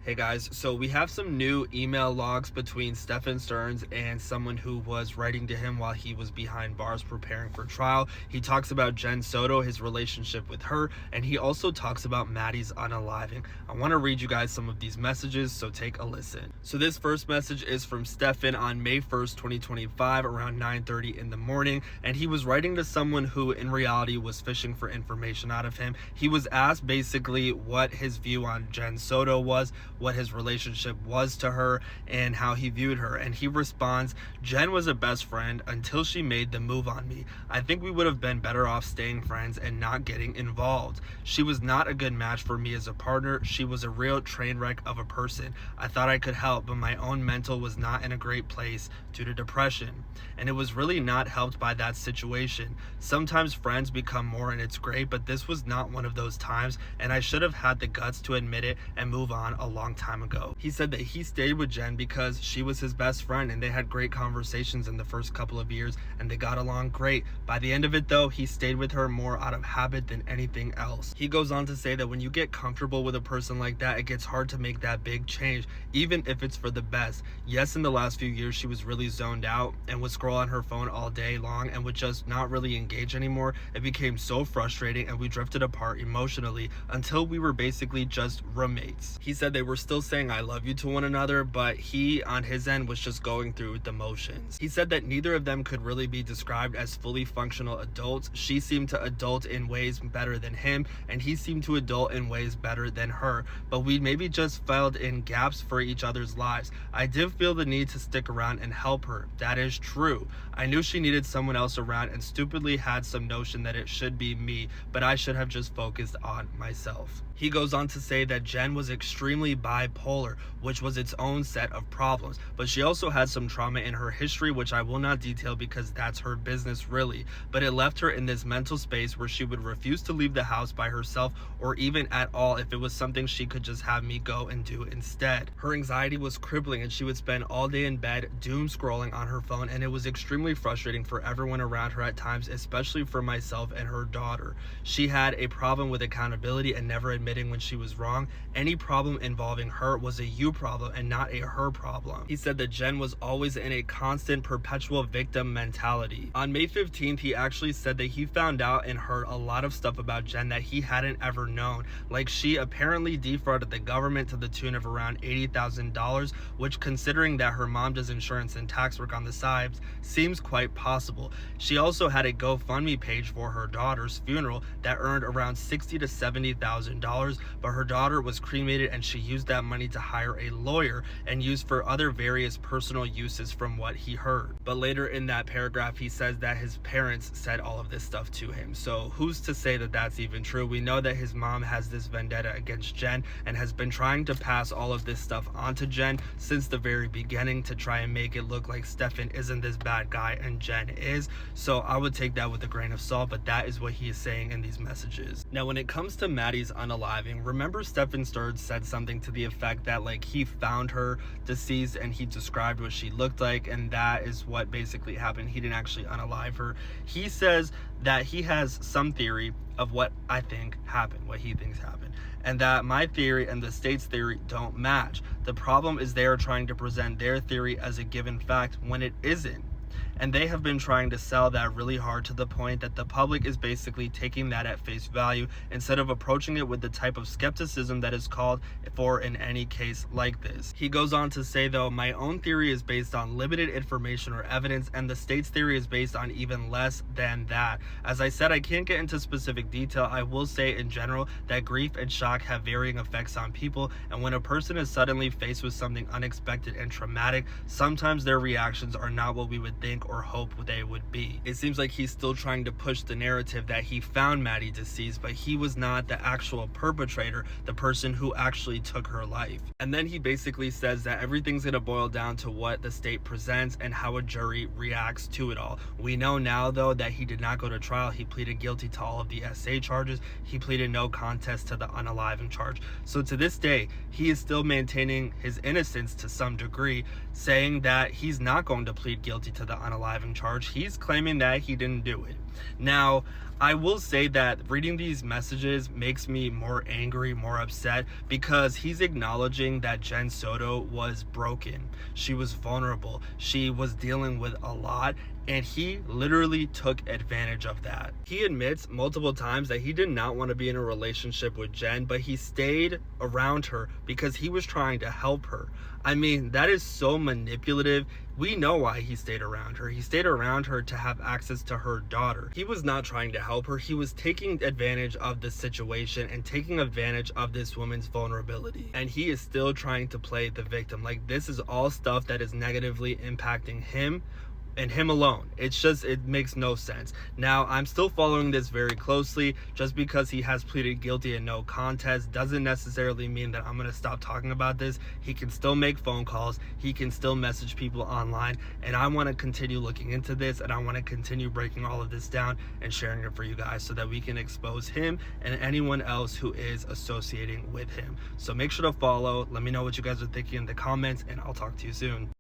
Hey guys, so we have some new email logs between Stephan Stearns and someone who was writing to him while he was behind bars preparing for trial. He talks about Madeline Soto, his relationship with her, and he also talks about Maddie's unaliving. I want to read you guys some of these messages, so take a listen. So this first message is from Stephan on May 1st, 2025, around 9:30 in the morning, and he was writing to someone who in reality was fishing for information out of him. He was asked basically what his view on Madeline Soto was, what his relationship was to her, and how he viewed her. And he responds, "Jen was a best friend until she made the move on me. I think we would have been better off staying friends and not getting involved. She was not a good match for me as a partner. She was a real train wreck of a person. I thought I could help, but my own mental was not in a great place due to depression. And it was really not helped by that situation. Sometimes friends become more and it's great, but this was not one of those times, and I should have had the guts to admit it and move on a long time ago." He said that he stayed with Jen because she was his best friend and they had great conversations in the first couple of years and they got along great. By the end of it though, he stayed with her more out of habit than anything else. He goes on to say that when you get comfortable with a person like that, it gets hard to make that big change, even if it's for the best. Yes, in the last few years she was really zoned out and would scroll on her phone all day long and would just not really engage anymore. It became so frustrating and we drifted apart emotionally until we were basically just roommates. He said they were still saying I love you to one another, but he on his end was just going through the motions. He said that neither of them could really be described as fully functional adults. She seemed to adult in ways better than him and he seemed to adult in ways better than her, but we maybe just filled in gaps for each other's lives. I did feel the need to stick around and help her. That is true. I knew she needed someone else around and stupidly had some notion that it should be me, but I should have just focused on myself." He goes on to say that Jen was extremely bipolar, which was its own set of problems, but she also had some trauma in her history, which I will not detail because that's her business really, but it left her in this mental space where she would refuse to leave the house by herself or even at all if it was something she could just have me go and do instead. Her anxiety was crippling and she would spend all day in bed doom scrolling on her phone, and it was extremely frustrating for everyone around her at times, especially for myself and her daughter. She had a problem with accountability and never admitting when she was wrong. Any problem involving her was a you problem and not a her problem. He said that Jen was always in a constant perpetual victim mentality. On May 15th, he actually said that he found out and heard a lot of stuff about Jen that he hadn't ever known. Like she apparently defrauded the government to the tune of around $80,000, which considering that her mom does insurance and tax work on the side seems quite possible. She also had a GoFundMe page for her daughter's funeral that earned around $60,000 to $70,000, but her daughter was cremated and she used that money to hire a lawyer and used for other various personal uses from what he heard. But later in that paragraph he says that his parents said all of this stuff to him. So who's to say that that's even true? We know that his mom has this vendetta against Jen and has been trying to pass all of this stuff onto Jen since the very beginning to try and make it look like Stephan isn't this bad guy and Jen is. So I would take that with a grain of salt, but that is what he is saying in these messages. Now when it comes to Maddie's unaliving, remember Stephan Stearns said something to the effect that like he found her deceased and he described what she looked like, and that is what basically happened. He didn't actually unalive her. He says that he has some theory of what I think happened, what he thinks happened, and that my theory and the state's theory don't match. The problem is they are trying to present their theory as a given fact when it isn't. And they have been trying to sell that really hard to the point that the public is basically taking that at face value instead of approaching it with the type of skepticism that is called for in any case like this. He goes on to say though, my own theory is based on limited information or evidence and the state's theory is based on even less than that. As I said, I can't get into specific detail. I will say in general that grief and shock have varying effects on people, and when a person is suddenly faced with something unexpected and traumatic, sometimes their reactions are not what we would think or hope they would be. It seems like he's still trying to push the narrative that he found Maddie deceased, but he was not the actual perpetrator, the person who actually took her life. And then he basically says that everything's going to boil down to what the state presents and how a jury reacts to it all. We know now though that he did not go to trial. He pleaded guilty to all of the SA charges. He pleaded no contest to the unaliving charge. So to this day, he is still maintaining his innocence to some degree, saying that he's not going to plead guilty to the unaliving charge. He's claiming that he didn't do it. Now, I will say that reading these messages makes me more angry, more upset, because he's acknowledging that Jenn Soto was broken. She was vulnerable. She was dealing with a lot, and he literally took advantage of that. He admits multiple times that he did not want to be in a relationship with Jenn, but he stayed around her because he was trying to help her. I mean, that is so manipulative. We know why he stayed around her. He stayed around her to have access to her daughter. He was not trying to help her. He was taking advantage of the situation and taking advantage of this woman's vulnerability. And he is still trying to play the victim. Like, this is all stuff that is negatively impacting him and him alone. It makes no sense. Now, I'm still following this very closely. Just because he has pleaded guilty and no contest doesn't necessarily mean that I'm going to stop talking about this. He can still make phone calls. He can still message people online. And I want to continue looking into this, and I want to continue breaking all of this down and sharing it for you guys so that we can expose him and anyone else who is associating with him. So make sure to follow. Let me know what you guys are thinking in the comments, and I'll talk to you soon.